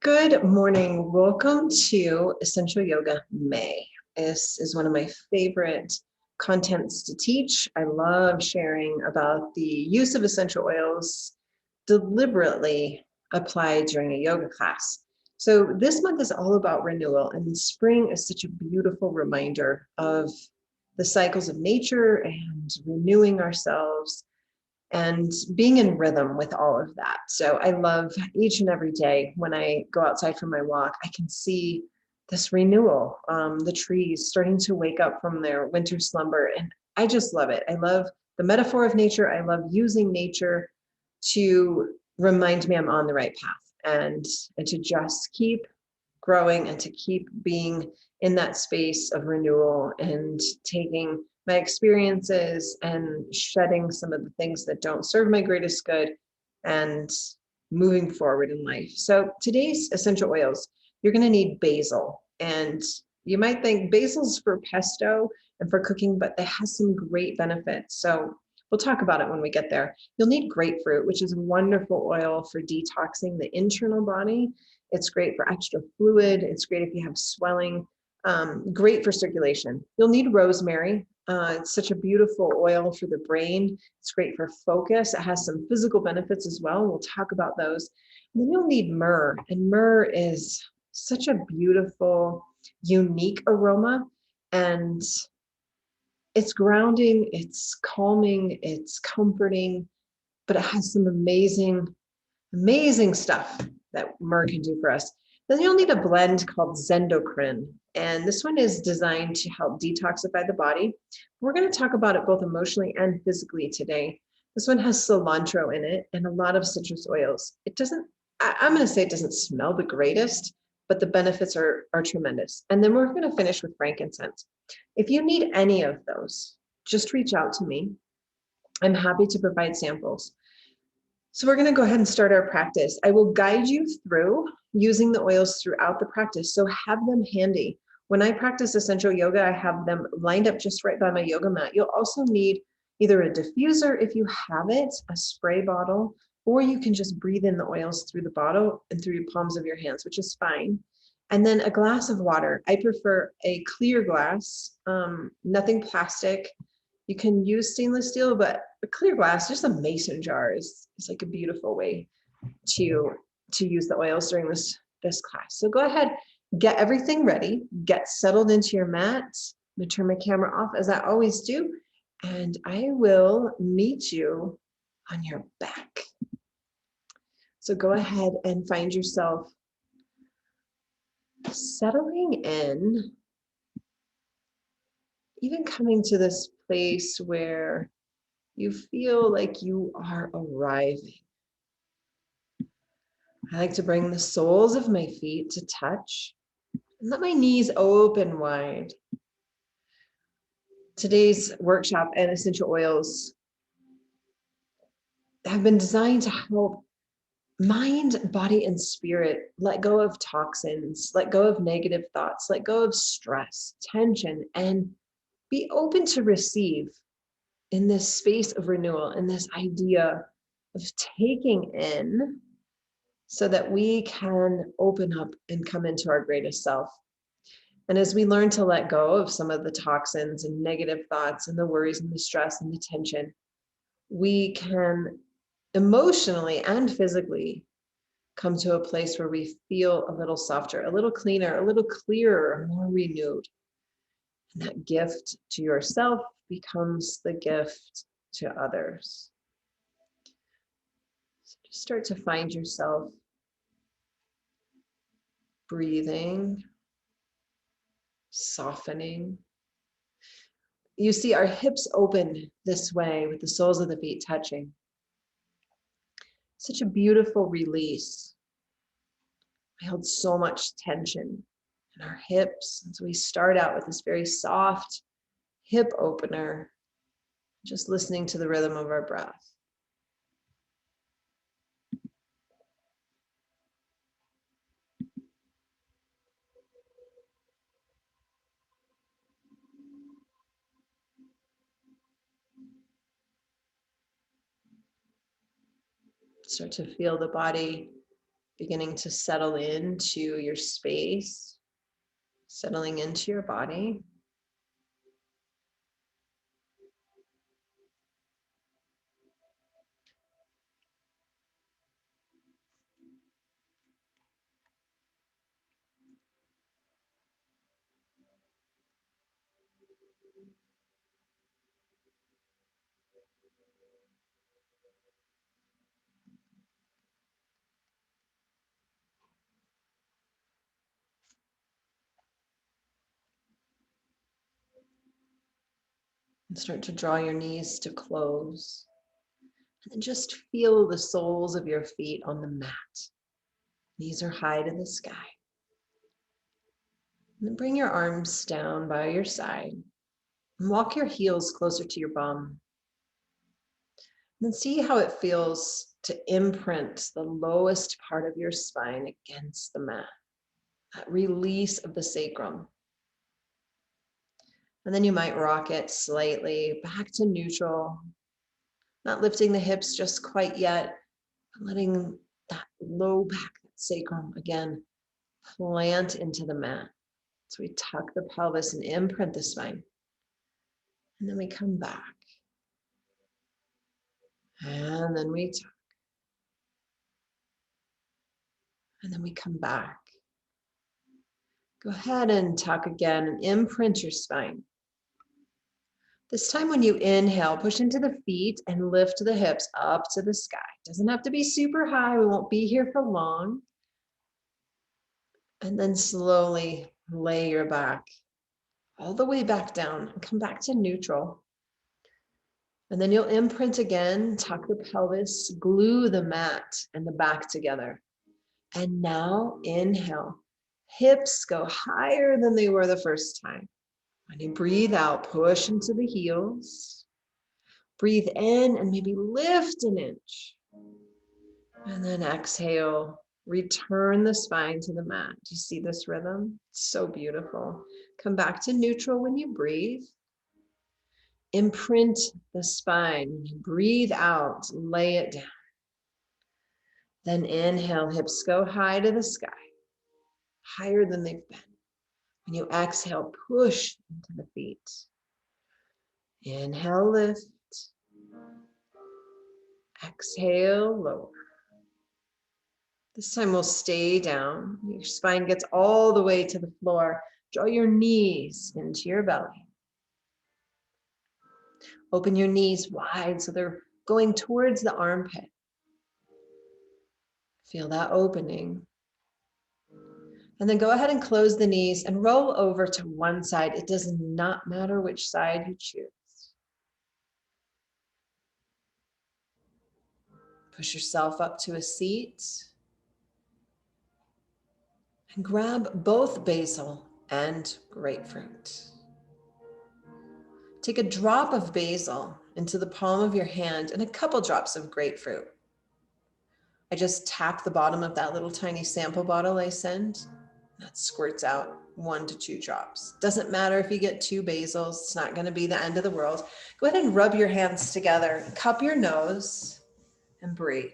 Good morning. Welcome to Essential Yoga May. This is one of my favorite contents to teach. I love sharing about the use of essential oils deliberately applied during a yoga class. So this month is all about renewal, and spring is such a beautiful reminder of the cycles of nature and renewing ourselves and being in rhythm with all of that. So I love each and every day when I go outside for my walk, I can see this renewal, the trees starting to wake up from their winter slumber. And I just love it. I love the metaphor of nature. I love using nature to remind me I'm on the right path and to just keep growing and to keep being in that space of renewal and taking my experiences and shedding some of the things that don't serve my greatest good and moving forward in life. So today's essential oils, you're going to need basil. And you might think basil's for pesto and for cooking, but it has some great benefits. So we'll talk about it when we get there. You'll need grapefruit, which is a wonderful oil for detoxing the internal body. It's great for extra fluid. It's great if you have swelling. Great for circulation. You'll need rosemary. It's such a beautiful oil for the brain. It's great for focus. It has some physical benefits as well. We'll talk about those. And then you'll need myrrh. And myrrh is such a beautiful, unique aroma. And it's grounding, it's calming, it's comforting, but it has some amazing stuff that myrrh can do for us. Then you'll need a blend called Zendocrine. And this one is designed to help detoxify the body. We're going to talk about it both emotionally and physically today. This one has cilantro in it and a lot of citrus oils. It doesn't, I'm going to say it doesn't smell the greatest, but the benefits are tremendous. And then we're going to finish with frankincense. If you need any of those, just reach out to me. I'm happy to provide samples. So we're going to go ahead and start our practice. I will guide you through using the oils throughout the practice, so have them handy. When I practice essential yoga, I have them lined up just right by my yoga mat. You'll also need either a diffuser if you have it, a spray bottle, or you can just breathe in the oils through the bottle and through the palms of your hands, which is fine. And then a glass of water. I prefer a clear glass, nothing plastic. You can use stainless steel, but a clear glass, just a mason jar is like a beautiful way to use the oils during this class. So go ahead, get everything ready, get settled into your mat. I'm gonna turn my camera off as I always do, and I will meet you on your back. So go ahead and find yourself settling in, even coming to this place where you feel like you are arriving. I like to bring the soles of my feet to touch and let my knees open wide. Today's workshop and essential oils have been designed to help mind, body, and spirit let go of toxins, let go of negative thoughts, let go of stress, tension, and be open to receive in this space of renewal, in this idea of taking in so that we can open up and come into our greatest self. And as we learn to let go of some of the toxins and negative thoughts and the worries and the stress and the tension, we can emotionally and physically come to a place where we feel a little softer, a little cleaner, a little clearer, more renewed. And that gift to yourself becomes the gift to others. So just start to find yourself breathing, softening. You see our hips open this way with the soles of the feet touching. Such a beautiful release. I held so much tension in our hips. And so we start out with this very soft hip opener, just listening to the rhythm of our breath. Start to feel the body beginning to settle into your space, settling into your body. And start to draw your knees to close. And then just feel the soles of your feet on the mat. Knees are high to the sky. And then bring your arms down by your side. And walk your heels closer to your bum. And then see how it feels to imprint the lowest part of your spine against the mat. That release of the sacrum. And then you might rock it slightly back to neutral. Not lifting the hips just quite yet, but letting that low back, that sacrum, again, plant into the mat. So we tuck the pelvis and imprint the spine. And then we come back. And then we tuck. And then we come back. Go ahead and tuck again and imprint your spine. This time when you inhale, push into the feet and lift the hips up to the sky. Doesn't have to be super high. We won't be here for long. And then slowly lay your back all the way back down and come back to neutral. And then you'll imprint again, tuck the pelvis, glue the mat and the back together. And now inhale, hips go higher than they were the first time. When you breathe out, push into the heels. Breathe in and maybe lift an inch. And then exhale, return the spine to the mat. Do you see this rhythm? It's so beautiful. Come back to neutral when you breathe. Imprint the spine. Breathe out, lay it down. Then inhale, hips go high to the sky, higher than they've been. When you exhale, push into the feet. Inhale, lift. Exhale, lower. This time we'll stay down. Your spine gets all the way to the floor. Draw your knees into your belly. Open your knees wide so they're going towards the armpit. Feel that opening. And then go ahead and close the knees and roll over to one side. It does not matter which side you choose. Push yourself up to a seat. And grab both basil and grapefruit. Take a drop of basil into the palm of your hand and a couple drops of grapefruit. I just tap the bottom of that little tiny sample bottle I send. That squirts out 1 to 2 drops. Doesn't matter if you get 2 basils, it's not going to be the end of the world. Go ahead and rub your hands together, cup your nose, and breathe.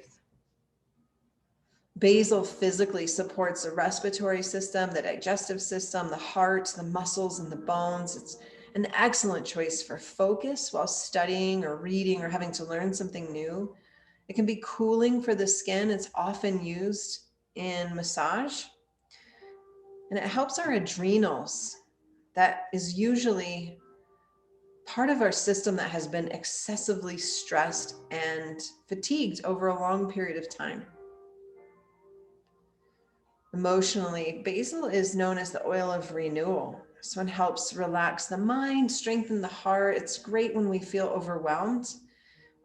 Basil physically supports the respiratory system, the digestive system, the heart, the muscles, and the bones. It's an excellent choice for focus while studying or reading or having to learn something new. It can be cooling for the skin. It's often used in massage. And it helps our adrenals. That is usually part of our system that has been excessively stressed and fatigued over a long period of time. Emotionally, basil is known as the oil of renewal. This one helps relax the mind, strengthen the heart. It's great when we feel overwhelmed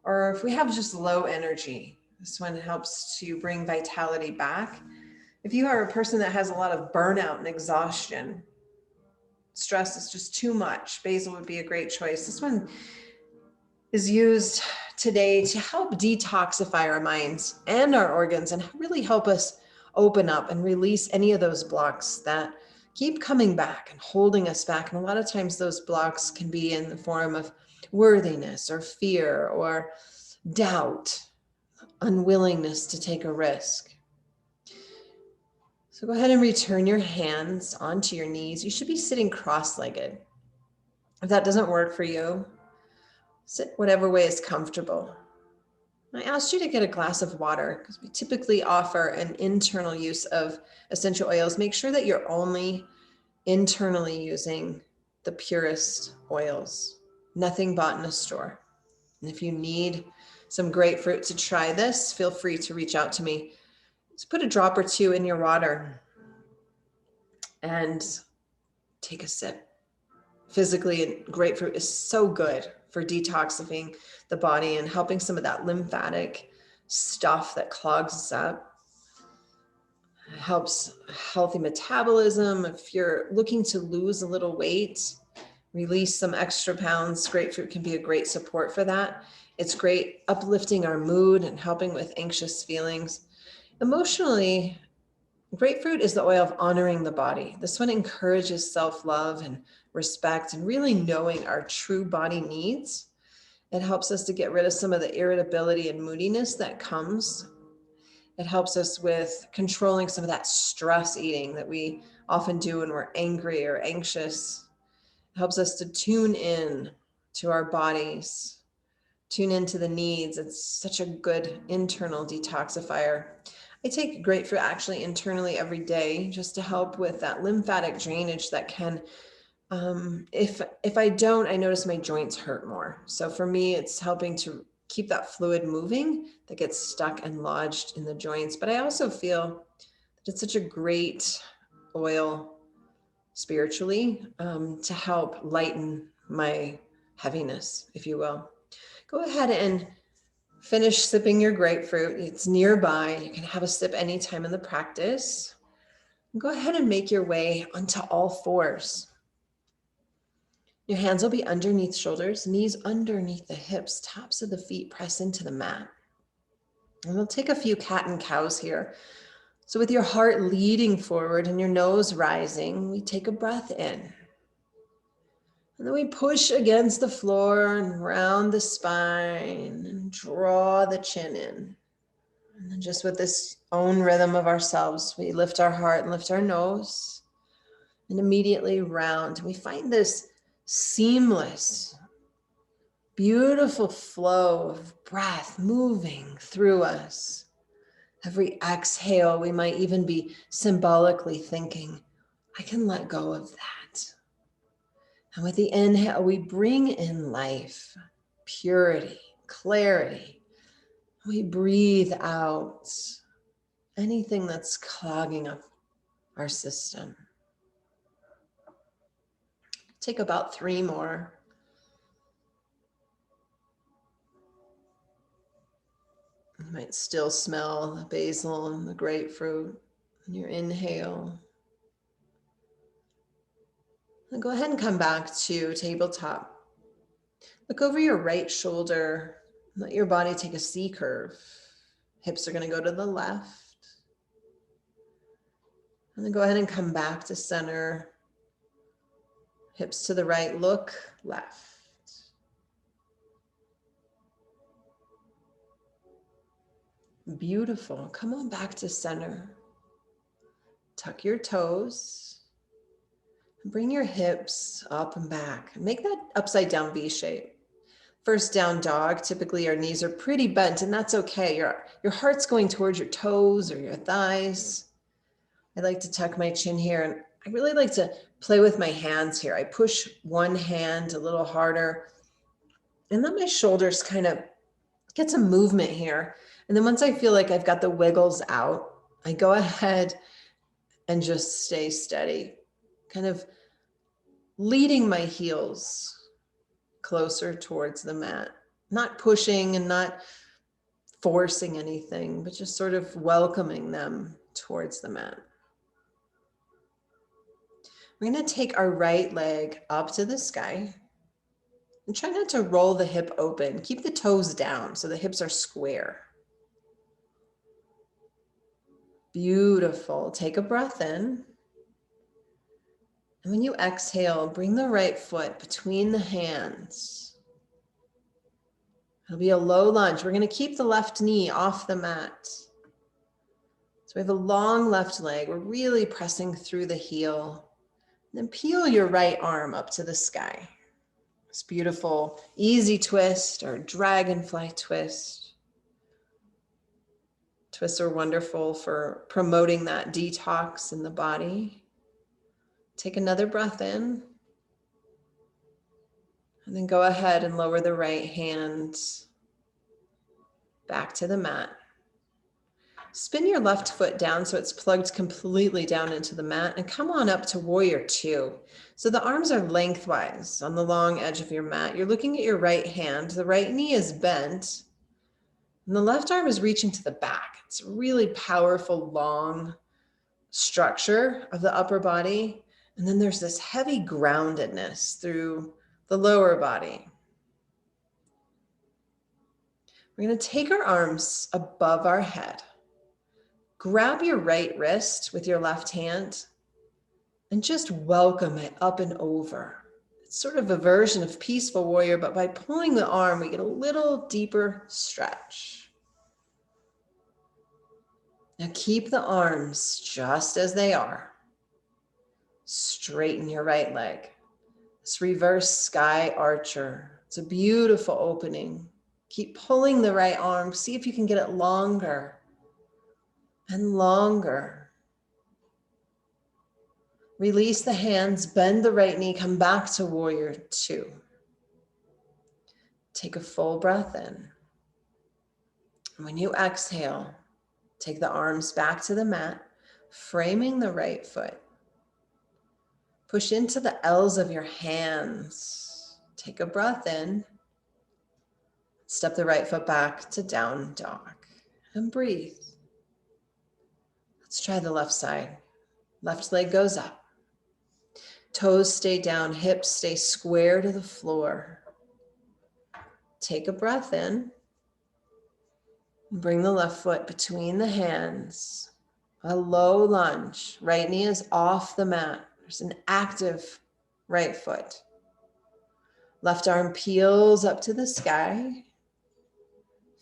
or if we have just low energy. This one helps to bring vitality back. If you are a person that has a lot of burnout and exhaustion, stress is just too much, basil would be a great choice. This one is used today to help detoxify our minds and our organs and really help us open up and release any of those blocks that keep coming back and holding us back. And a lot of times those blocks can be in the form of worthiness or fear or doubt, unwillingness to take a risk. So go ahead and return your hands onto your knees. You should be sitting cross-legged. If that doesn't work for you, sit whatever way is comfortable. I asked you to get a glass of water because we typically offer an internal use of essential oils. Make sure that you're only internally using the purest oils, nothing bought in a store. And if you need some grapefruit to try this, feel free to reach out to me. Just put a drop or two in your water and take a sip. Physically, grapefruit is so good for detoxifying the body and helping some of that lymphatic stuff that clogs us up. It helps healthy metabolism. If you're looking to lose a little weight, release some extra pounds, grapefruit can be a great support for that. It's great uplifting our mood and helping with anxious feelings. Emotionally, grapefruit is the oil of honoring the body. This one encourages self-love and respect and really knowing our true body needs. It helps us to get rid of some of the irritability and moodiness that comes. It helps us with controlling some of that stress eating that we often do when we're angry or anxious. It helps us to tune in to our bodies, tune into the needs. It's such a good internal detoxifier. I take grapefruit actually internally every day just to help with that lymphatic drainage that can, if I don't, I notice my joints hurt more. So for me, it's helping to keep that fluid moving that gets stuck and lodged in the joints. But I also feel that it's such a great oil spiritually to help lighten my heaviness, if you will. Go ahead and finish sipping your grapefruit. It's nearby. You can have a sip anytime in the practice. Go ahead and make your way onto all fours. Your hands will be underneath shoulders, knees underneath the hips, tops of the feet press into the mat. And we'll take a few cat and cows here. So with your heart leading forward and your nose rising, we take a breath in. And then we push against the floor and round the spine and draw the chin in. And then just with this own rhythm of ourselves, we lift our heart and lift our nose and immediately round. We find this seamless, beautiful flow of breath moving through us. Every exhale, we might even be symbolically thinking, I can let go of that. And with the inhale, we bring in life, purity, clarity. We breathe out anything that's clogging up our system. Take about 3 more. You might still smell the basil and the grapefruit in your inhale. And go ahead and come back to tabletop. Look over your right shoulder. Let your body take a C curve. Hips are going to go to the left. And then go ahead and come back to center. Hips to the right, look left. Beautiful. Come on back to center. Tuck your toes. And bring your hips up and back. Make that upside down V shape. First down dog, typically our knees are pretty bent, and that's okay. Your heart's going towards your toes or your thighs. I like to tuck my chin here, and I really like to play with my hands here. I push one hand a little harder, and then my shoulders kind of get some movement here. And then once I feel like I've got the wiggles out, I go ahead and just stay steady, kind of leading my heels closer towards the mat, not pushing and not forcing anything, but just sort of welcoming them towards the mat. We're going to take our right leg up to the sky and try not to roll the hip open. Keep the toes down so the hips are square. Beautiful. Take a breath in. And when you exhale, bring the right foot between the hands. It'll be a low lunge. We're going to keep the left knee off the mat. So we have a long left leg. We're really pressing through the heel. And then peel your right arm up to the sky. This beautiful, easy twist or dragonfly twist. Twists are wonderful for promoting that detox in the body. Take another breath in. And then go ahead and lower the right hand back to the mat. Spin your left foot down so it's plugged completely down into the mat, and come on up to warrior two. So the arms are lengthwise on the long edge of your mat. You're looking at your right hand. The right knee is bent, and the left arm is reaching to the back. It's a really powerful, long structure of the upper body. And then there's this heavy groundedness through the lower body. We're going to take our arms above our head. Grab your right wrist with your left hand and just welcome it up and over. It's sort of a version of peaceful warrior, but by pulling the arm, we get a little deeper stretch. Now keep the arms just as they are. Straighten your right leg. This reverse sky archer. It's a beautiful opening. Keep pulling the right arm. See if you can get it longer and longer. Release the hands, bend the right knee, come back to warrior two. Take a full breath in. When you exhale, take the arms back to the mat, framing the right foot. Push into the L's of your hands. Take a breath in. Step the right foot back to down dog and breathe. Let's try the left side. Left leg goes up. Toes stay down, hips stay square to the floor. Take a breath in. Bring the left foot between the hands. A low lunge. Right knee is off the mat. There's an active right foot. Left arm peels up to the sky.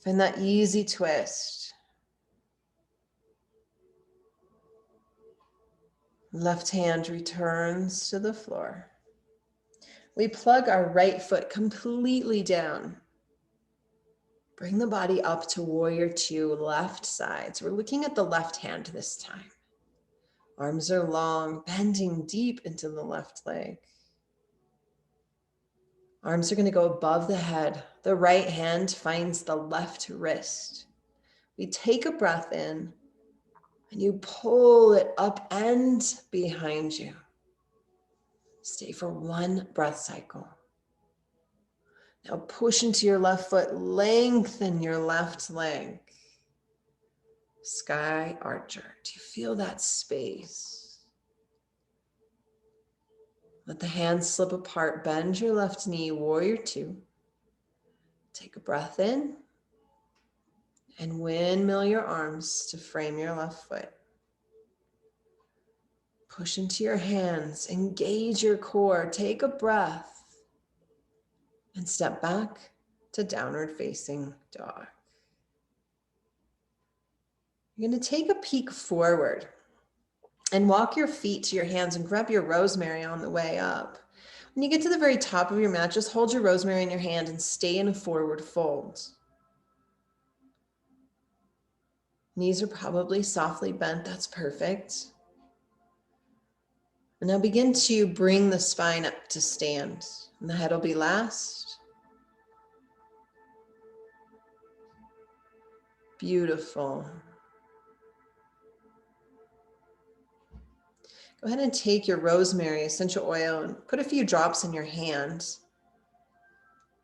Find that easy twist. Left hand returns to the floor. We plug our right foot completely down. Bring the body up to warrior two, left side. So we're looking at the left hand this time. Arms are long, bending deep into the left leg. Arms are going to go above the head. The right hand finds the left wrist. We take a breath in and you pull it up and behind you. Stay for one breath cycle. Now push into your left foot, lengthen your left leg. Sky archer. Do you feel that space? Let the hands slip apart. Bend your left knee, warrior two. Take a breath in and windmill your arms to frame your left foot. Push into your hands, engage your core, take a breath, and step back to downward facing dog. You're going to take a peek forward and walk your feet to your hands and grab your rosemary on the way up. When you get to the very top of your mat, just hold your rosemary in your hand and stay in a forward fold. Knees are probably softly bent. That's perfect. And now begin to bring the spine up to stand. And the head will be last. Beautiful. Go ahead and take your rosemary essential oil and put a few drops in your hand.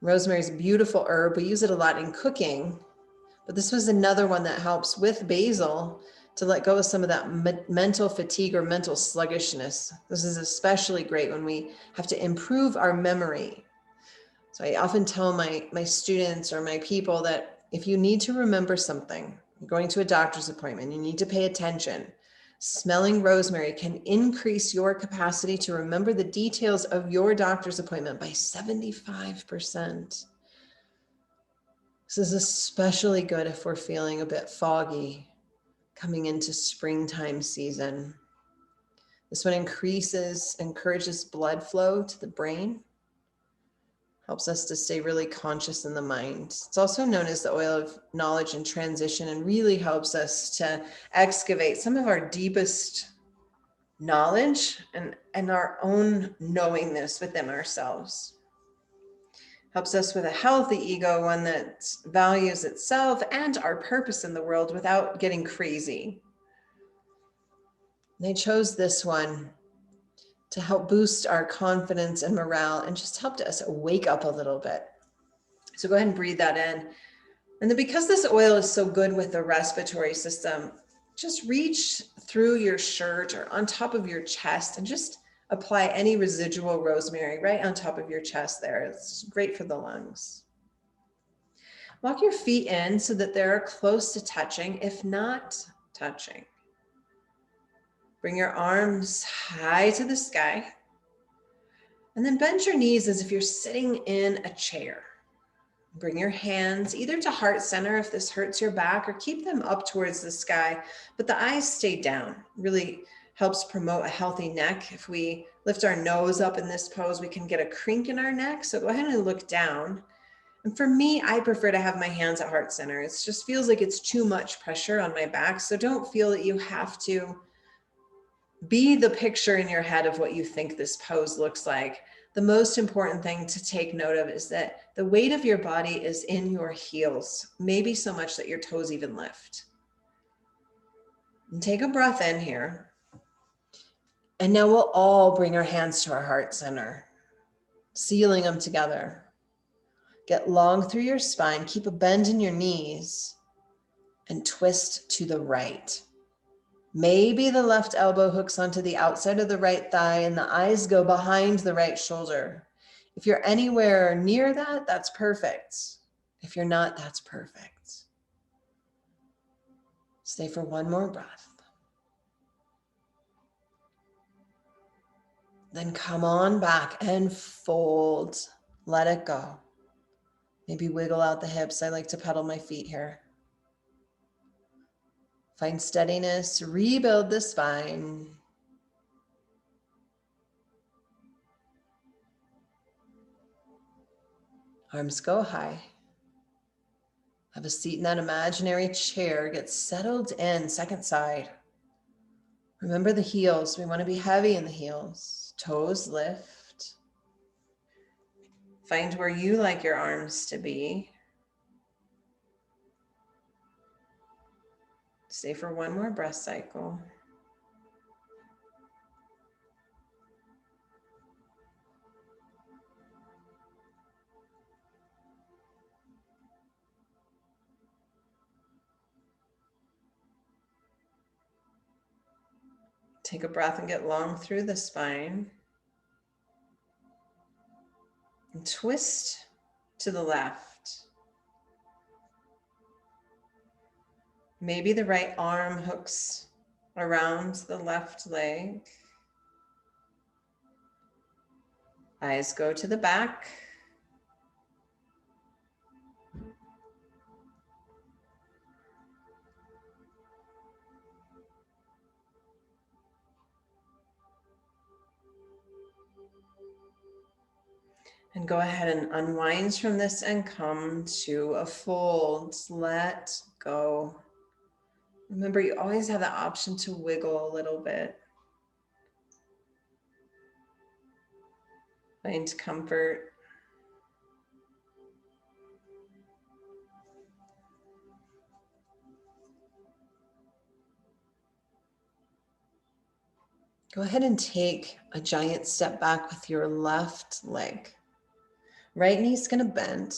Rosemary is a beautiful herb. We use it a lot in cooking, but this was another one that helps with basil to let go of some of that mental fatigue or mental sluggishness. This is especially great when we have to improve our memory. So I often tell my students or my people that if you need to remember something, you're going to a doctor's appointment, you need to pay attention. Smelling rosemary can increase your capacity to remember the details of your doctor's appointment by 75%. This is especially good if we're feeling a bit foggy, coming into springtime season. This one encourages blood flow to the brain, helps us to stay really conscious in the mind. It's also known as the oil of knowledge and transition, and really helps us to excavate some of our deepest knowledge and our own knowingness within ourselves. Helps us with a healthy ego, one that values itself and our purpose in the world without getting crazy. They chose this one to help boost our confidence and morale and just helped us wake up a little bit. So go ahead and breathe that in. And then because this oil is so good with the respiratory system, just reach through your shirt or on top of your chest and just apply any residual rosemary right on top of your chest there. It's great for the lungs. Walk your feet in so that they're close to touching, if not touching. Bring your arms high to the sky. And then bend your knees as if you're sitting in a chair. Bring your hands either to heart center if this hurts your back, or keep them up towards the sky, but the eyes stay down. Really helps promote a healthy neck. If we lift our nose up in this pose, we can get a crink in our neck. So go ahead and look down. And for me, I prefer to have my hands at heart center. It just feels like it's too much pressure on my back. So don't feel that you have to be the picture in your head of what you think this pose looks like. The most important thing to take note of is that the weight of your body is in your heels, maybe so much that your toes even lift. And take a breath in here. And now we'll all bring our hands to our heart center, sealing them together. Get long through your spine, keep a bend in your knees, and twist to the right. Maybe the left elbow hooks onto the outside of the right thigh and the eyes go behind the right shoulder. If you're anywhere near that, that's perfect. If you're not, that's perfect. Stay for one more breath. Then come on back and fold. Let it go. Maybe wiggle out the hips. I like to pedal my feet here. Find steadiness, rebuild the spine. Arms go high. Have a seat in that imaginary chair. Get settled in, second side. Remember the heels. We want to be heavy in the heels. Toes lift. Find where you like your arms to be. Stay for one more breath cycle. Take a breath and get long through the spine. And twist to the left. Maybe the right arm hooks around the left leg. Eyes go to the back. And go ahead and unwind from this and come to a fold. Let go. Remember, you always have the option to wiggle a little bit. Find comfort. Go ahead and take a giant step back with your left leg. Right knee's going to bend.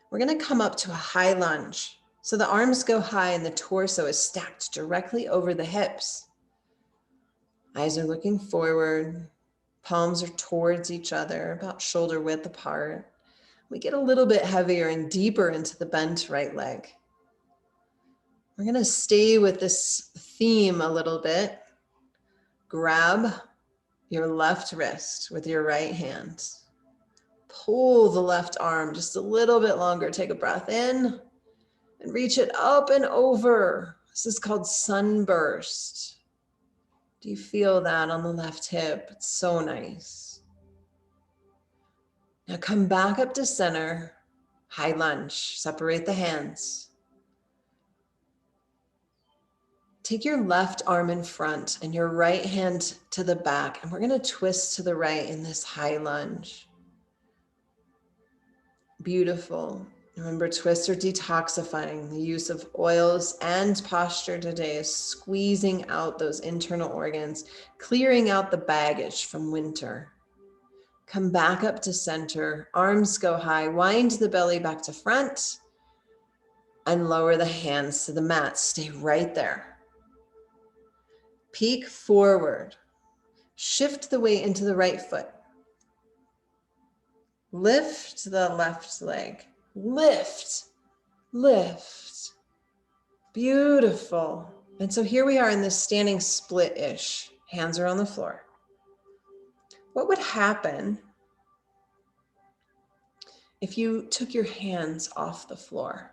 We're going to come up to a high lunge. So the arms go high and the torso is stacked directly over the hips. Eyes are looking forward. Palms are towards each other, about shoulder width apart. We get a little bit heavier and deeper into the bent right leg. We're going to stay with this theme a little bit. Grab your left wrist with your right hand. Pull the left arm just a little bit longer. Take a breath in and reach it up and over. This is called sunburst. Do you feel that on the left hip? It's so nice. Now come back up to center, high lunge, separate the hands. Take your left arm in front and your right hand to the back, and we're going to twist to the right in this high lunge. Beautiful. Remember, twists are detoxifying. The use of oils and posture today is squeezing out those internal organs, clearing out the baggage from winter. Come back up to center, arms go high, wind the belly back to front, and lower the hands to the mat. Stay right there. Peek forward. Shift the weight into the right foot. Lift the left leg. Lift, lift. Beautiful. And so here we are in this standing split-ish. Hands are on the floor. What would happen if you took your hands off the floor?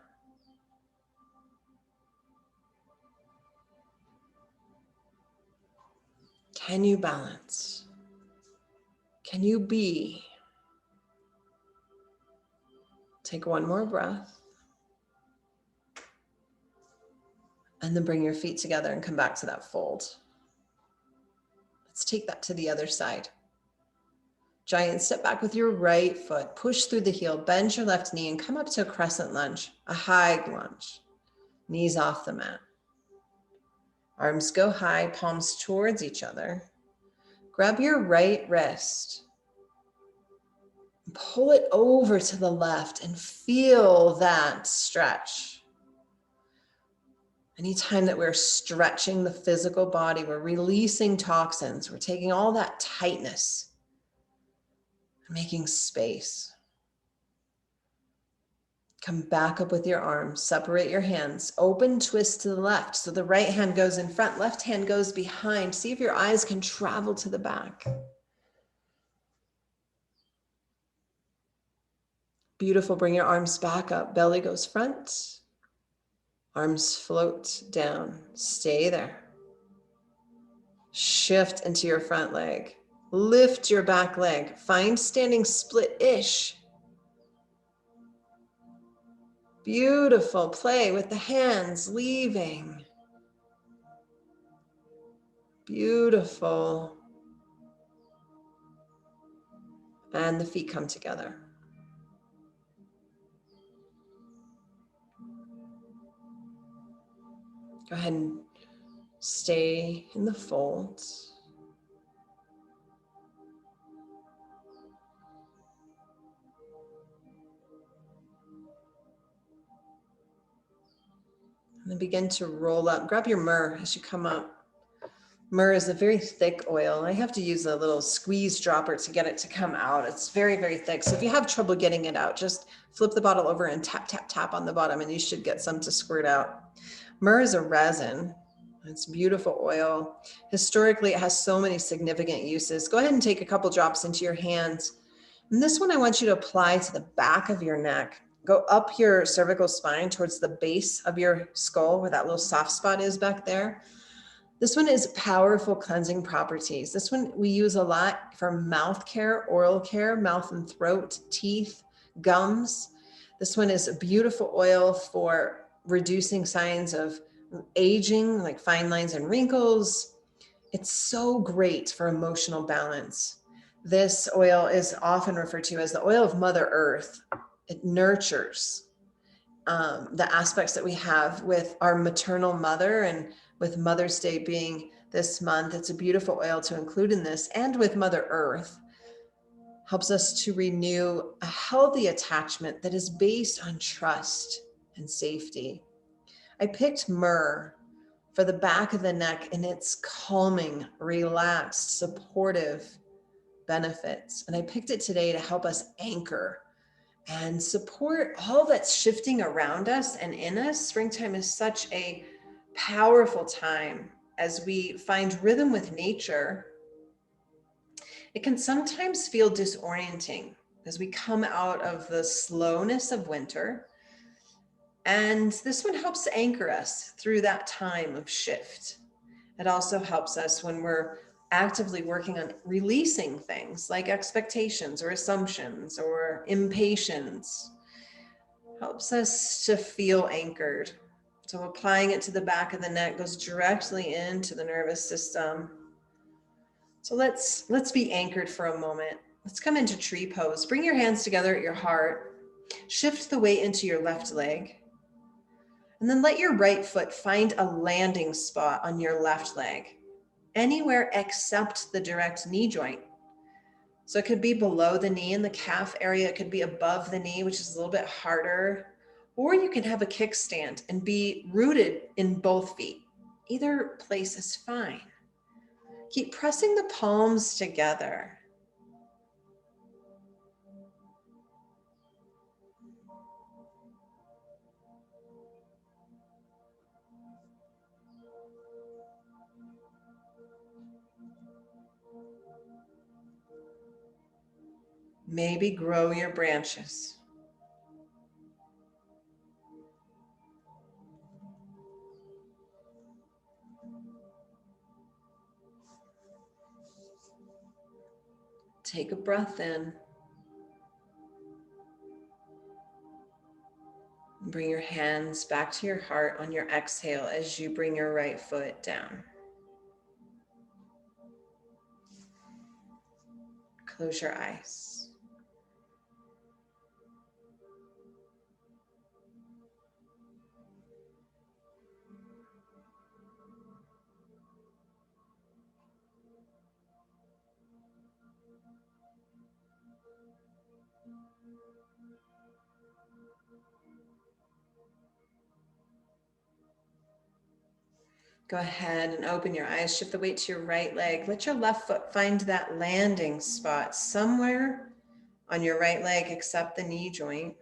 Can you balance? Can you be? Take one more breath. And then bring your feet together and come back to that fold. Let's take that to the other side. Giant step back with your right foot. Push through the heel, bend your left knee and come up to a crescent lunge, a high lunge. Knees off the mat. Arms go high, palms towards each other. Grab your right wrist. Pull it over to the left and feel that stretch. Anytime that we're stretching the physical body, we're releasing toxins. We're taking all that tightness and making space. Come back up with your arms. Separate your hands. Open twist to the left. So the right hand goes in front, left hand goes behind. See if your eyes can travel to the back. Beautiful. Bring your arms back up. Belly goes front. Arms float down. Stay there. Shift into your front leg. Lift your back leg. Find standing split-ish. Beautiful. Play with the hands leaving. Beautiful. And the feet come together. Go ahead and stay in the fold. And then begin to roll up. Grab your myrrh as you come up. Myrrh is a very thick oil. I have to use a little squeeze dropper to get it to come out. It's very, very thick. So if you have trouble getting it out, just flip the bottle over and tap, tap, tap on the bottom and you should get some to squirt out. Myrrh is a resin. It's beautiful oil. Historically, it has so many significant uses. Go ahead and take a couple drops into your hands. And this one I want you to apply to the back of your neck. Go up your cervical spine towards the base of your skull where that little soft spot is back there. This one is powerful cleansing properties. This one we use a lot for mouth care, oral care, mouth and throat, teeth, gums. This one is a beautiful oil for reducing signs of aging, like fine lines and wrinkles. It's so great for emotional balance. This oil is often referred to as the oil of Mother Earth. It nurtures the aspects that we have with our maternal mother, and with Mother's Day being this month, it's a beautiful oil to include in this. And with Mother Earth, helps us to renew a healthy attachment that is based on trust and safety. I picked myrrh for the back of the neck and its calming, relaxed, supportive benefits. And I picked it today to help us anchor and support all that's shifting around us and in us. Springtime is such a powerful time as we find rhythm with nature. It can sometimes feel disorienting as we come out of the slowness of winter And this one helps anchor us through that time of shift. It also helps us when we're actively working on releasing things like expectations or assumptions or impatience. Helps us to feel anchored. So applying it to the back of the neck goes directly into the nervous system. So let's be anchored for a moment. Let's come into tree pose. Bring your hands together at your heart. Shift the weight into your left leg. And then let your right foot find a landing spot on your left leg, anywhere except the direct knee joint. So it could be below the knee in the calf area. It could be above the knee, which is a little bit harder. Or you can have a kickstand and be rooted in both feet. Either place is fine. Keep pressing the palms together. Maybe grow your branches. Take a breath in. Bring your hands back to your heart on your exhale as you bring your right foot down. Close your eyes. Go ahead and open your eyes. Shift the weight to your right leg. Let your left foot find that landing spot somewhere on your right leg except the knee joint.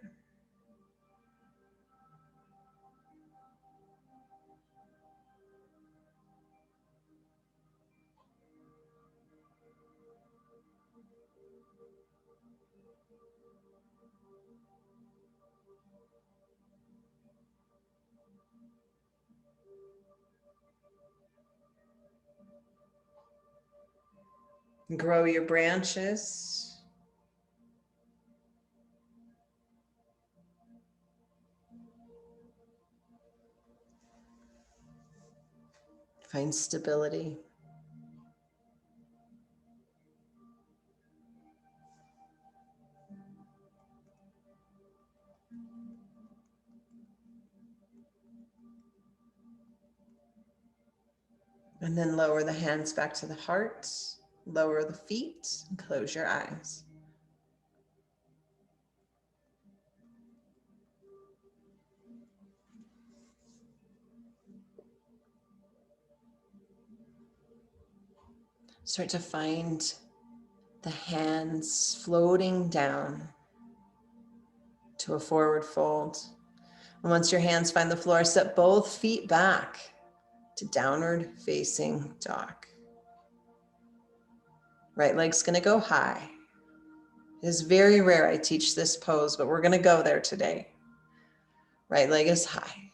Grow your branches. Find stability. And then lower the hands back to the heart. Lower the feet and close your eyes. Start to find the hands floating down to a forward fold. And once your hands find the floor, step both feet back to downward facing dog. Right leg's gonna go high. It is very rare I teach this pose, but we're gonna go there today. Right leg is high.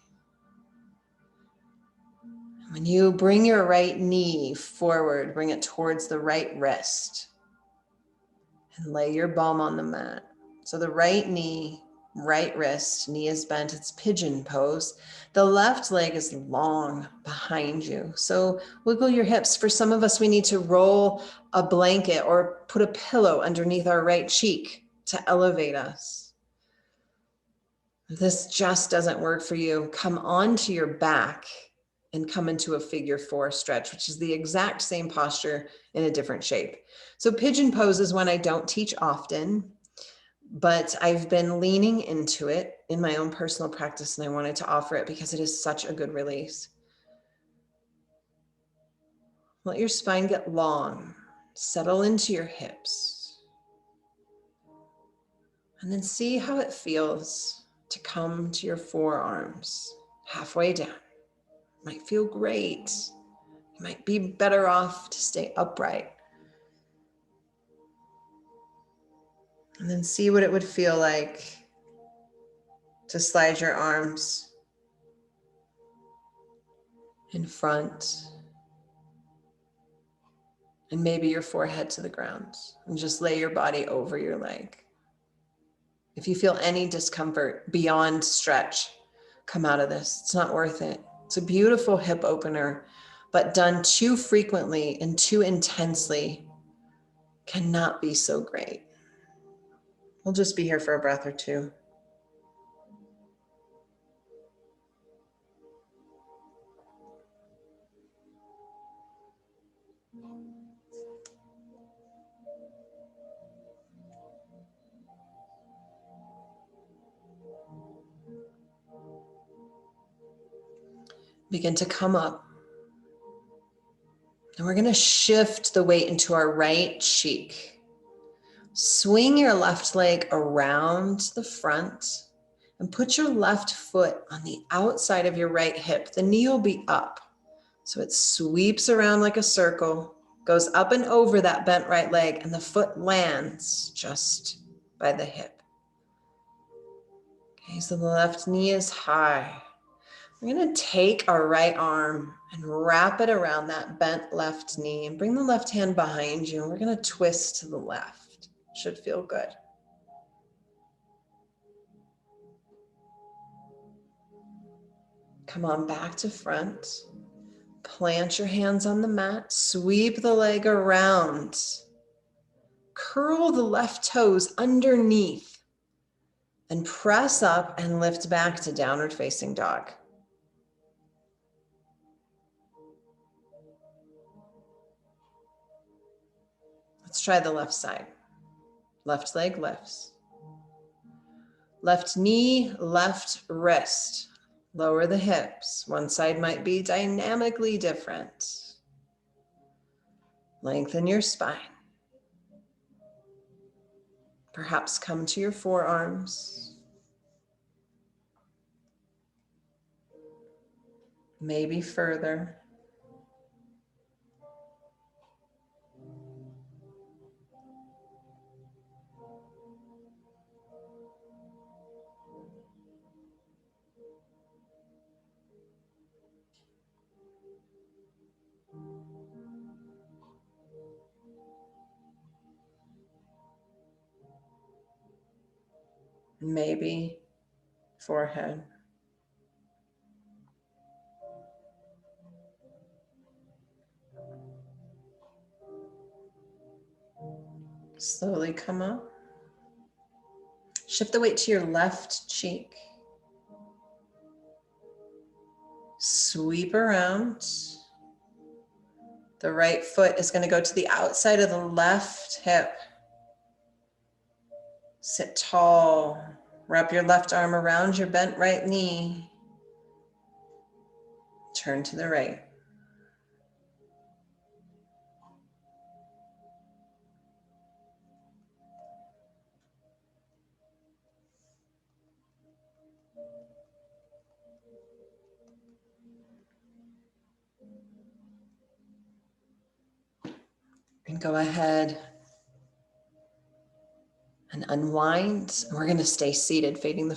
When you bring your right knee forward, bring it towards the right wrist and lay your bum on the mat. So the right knee, right wrist, knee is bent, it's pigeon pose. The left leg is long behind you. So wiggle your hips. For some of us, we need to roll a blanket or put a pillow underneath our right cheek to elevate us. If this just doesn't work for you, come onto your back and come into a figure 4 stretch, which is the exact same posture in a different shape. So pigeon pose is one I don't teach often, but I've been leaning into it in my own personal practice, and I wanted to offer it because it is such a good release. Let your spine get long, settle into your hips, and then see how it feels to come to your forearms halfway down. It might feel great. You might be better off to stay upright. And then see what it would feel like to slide your arms in front and maybe your forehead to the ground, and just lay your body over your leg. If you feel any discomfort beyond stretch, come out of this. It's not worth it. It's a beautiful hip opener, but done too frequently and too intensely cannot be so great. We'll just be here for a breath or two. Begin to come up. And we're going to shift the weight into our right cheek. Swing your left leg around the front and put your left foot on the outside of your right hip. The knee will be up. So it sweeps around like a circle, goes up and over that bent right leg, and the foot lands just by the hip. Okay, so the left knee is high. We're going to take our right arm and wrap it around that bent left knee and bring the left hand behind you. And we're going to twist to the left. Should feel good. Come on back to front. Plant your hands on the mat. Sweep the leg around. Curl the left toes underneath. And press up and lift back to downward facing dog. Let's try the left side. Left leg lifts. Left knee, left wrist. Lower the hips. One side might be dynamically different. Lengthen your spine. Perhaps come to your forearms. Maybe further. Maybe forehead. Slowly come up. Shift the weight to your left cheek. Sweep around. The right foot is going to go to the outside of the left hip. Sit tall. Wrap your left arm around your bent right knee. Turn to the right. And go ahead and unwind. We're going to stay seated, facing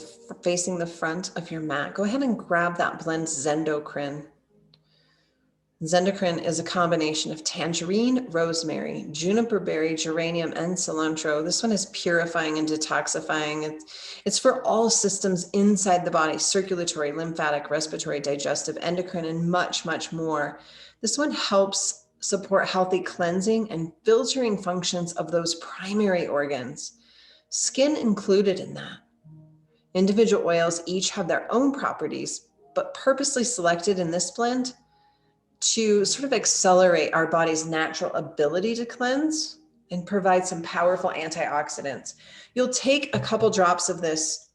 the front of your mat. Go ahead and grab that blend Zendocrine. Zendocrine is a combination of tangerine, rosemary, juniper berry, geranium, and cilantro. This one is purifying and detoxifying. It's for all systems inside the body: circulatory, lymphatic, respiratory, digestive, endocrine, and much, much more. This one helps support healthy cleansing and filtering functions of those primary organs, skin included in that. Individual oils each have their own properties, but purposely selected in this blend to sort of accelerate our body's natural ability to cleanse and provide some powerful antioxidants. You'll take a couple drops of this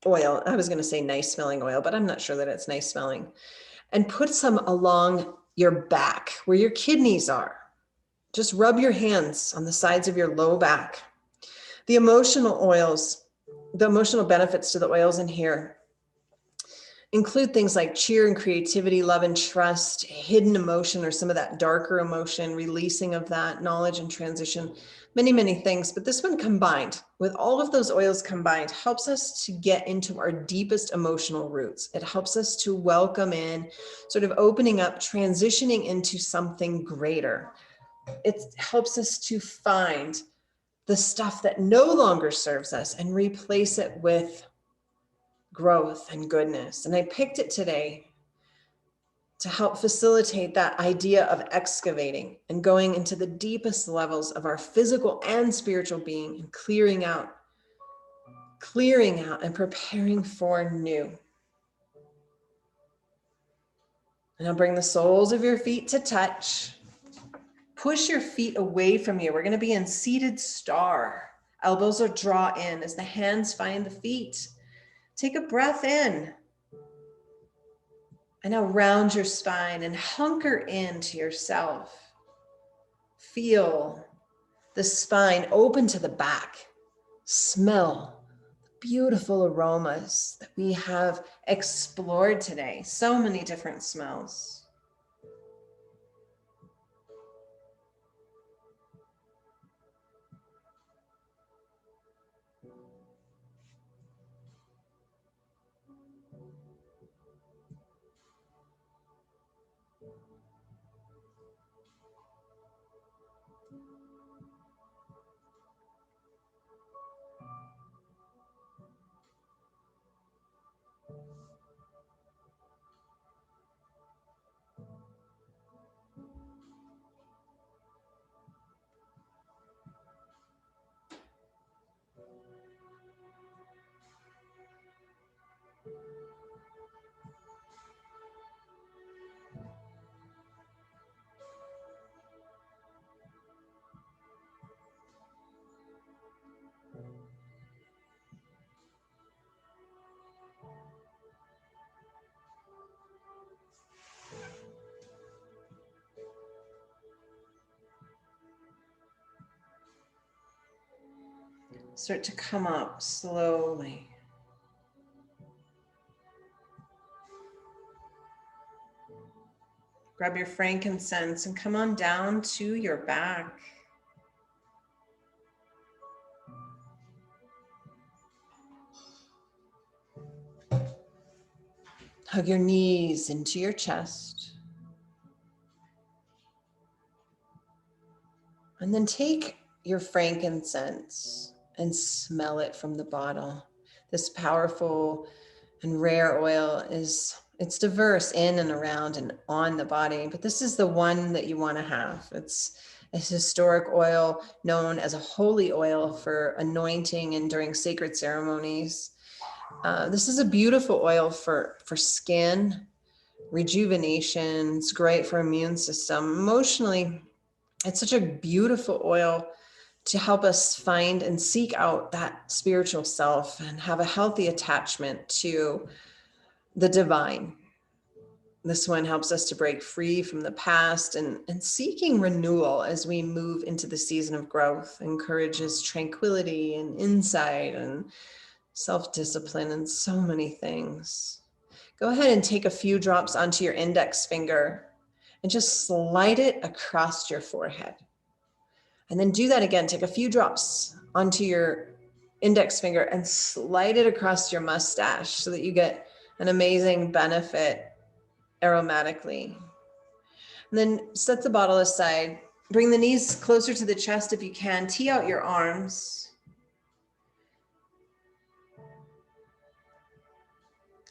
oil. I was going to say nice smelling oil, but I'm not sure that it's nice smelling. And put some along your back where your kidneys are. Just rub your hands on the sides of your low back. The emotional benefits to the oils in here include things like cheer and creativity, love and trust, hidden emotion, or some of that darker emotion, releasing of that, knowledge and transition, many, many things. But this one combined with all of those oils combined helps us to get into our deepest emotional roots. It helps us to welcome in, sort of opening up, transitioning into something greater. It helps us to find the stuff that no longer serves us and replace it with growth and goodness. And I picked it today to help facilitate that idea of excavating and going into the deepest levels of our physical and spiritual being and clearing out and preparing for new. And I'll bring the soles of your feet to touch. Push your feet away from you. We're going to be in seated star. Elbows are draw in as the hands find the feet. Take a breath in. And now round your spine and hunker into yourself. Feel the spine open to the back. Smell beautiful aromas that we have explored today. So many different smells. Start to come up slowly. Grab your frankincense and come on down to your back. Hug your knees into your chest. And then take your frankincense and smell it from the bottle. This powerful and rare oil it's diverse in and around and on the body, but this is the one that you want to have. It's a historic oil known as a holy oil for anointing and during sacred ceremonies. This is a beautiful oil for skin, rejuvenation. It's great for immune system. Emotionally, it's such a beautiful oil to help us find and seek out that spiritual self and have a healthy attachment to the divine. This one helps us to break free from the past and seeking renewal as we move into the season of growth. Encourages tranquility and insight and self-discipline and so many things. Go ahead and take a few drops onto your index finger and just slide it across your forehead. And then do that again. Take a few drops onto your index finger and slide it across your mustache so that you get an amazing benefit aromatically. And then set the bottle aside. Bring the knees closer to the chest if you can. Tee out your arms.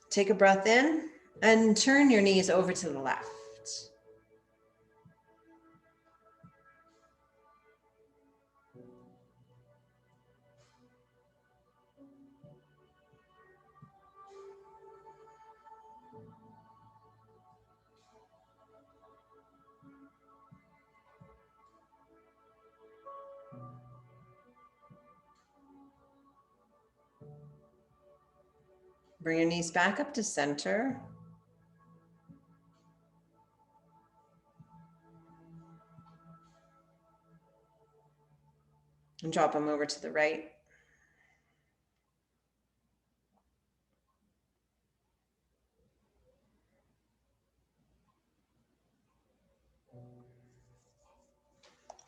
Take a breath in and turn your knees over to the left. Bring your knees back up to center. And drop them over to the right.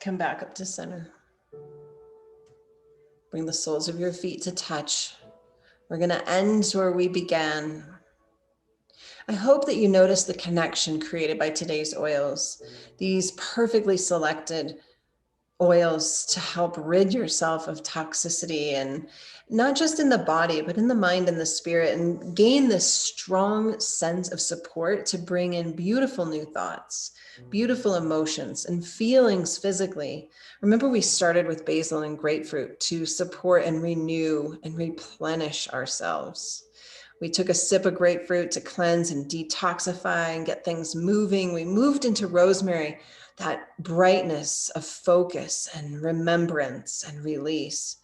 Come back up to center. Bring the soles of your feet to touch. We're going to end where we began. I hope that you notice the connection created by today's oils, these perfectly selected oils to help rid yourself of toxicity, and not just in the body, but in the mind and the spirit, and gain this strong sense of support to bring in beautiful new thoughts, beautiful emotions and feelings physically. Remember, we started with basil and grapefruit to support and renew and replenish ourselves. We took a sip of grapefruit to cleanse and detoxify and get things moving. We moved into rosemary, that brightness of focus and remembrance and release.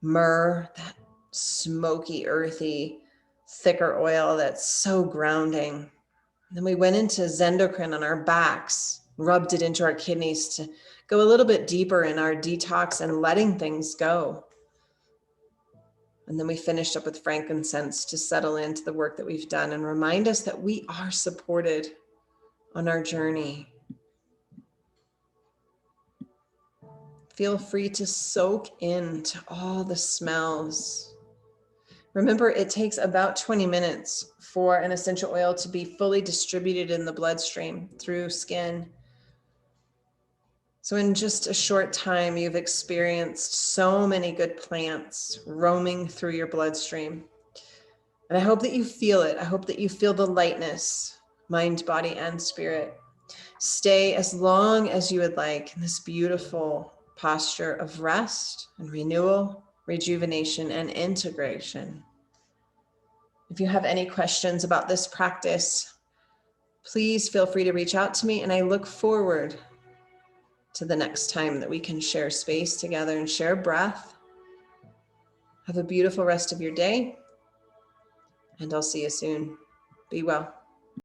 Myrrh, that smoky, earthy, thicker oil that's so grounding. And then we went into zendocrine on our backs, rubbed it into our kidneys to go a little bit deeper in our detox and letting things go. And then we finished up with frankincense to settle into the work that we've done and remind us that we are supported on our journey. Feel free to soak into all the smells. Remember, it takes about 20 minutes for an essential oil to be fully distributed in the bloodstream through skin. So in just a short time, you've experienced so many good plants roaming through your bloodstream. And I hope that you feel it. I hope that you feel the lightness, mind, body, and spirit. Stay as long as you would like in this beautiful posture of rest and renewal, rejuvenation, and integration. If you have any questions about this practice, please feel free to reach out to me, and I look forward to the next time that we can share space together and share breath. Have a beautiful rest of your day, and I'll see you soon. Be well.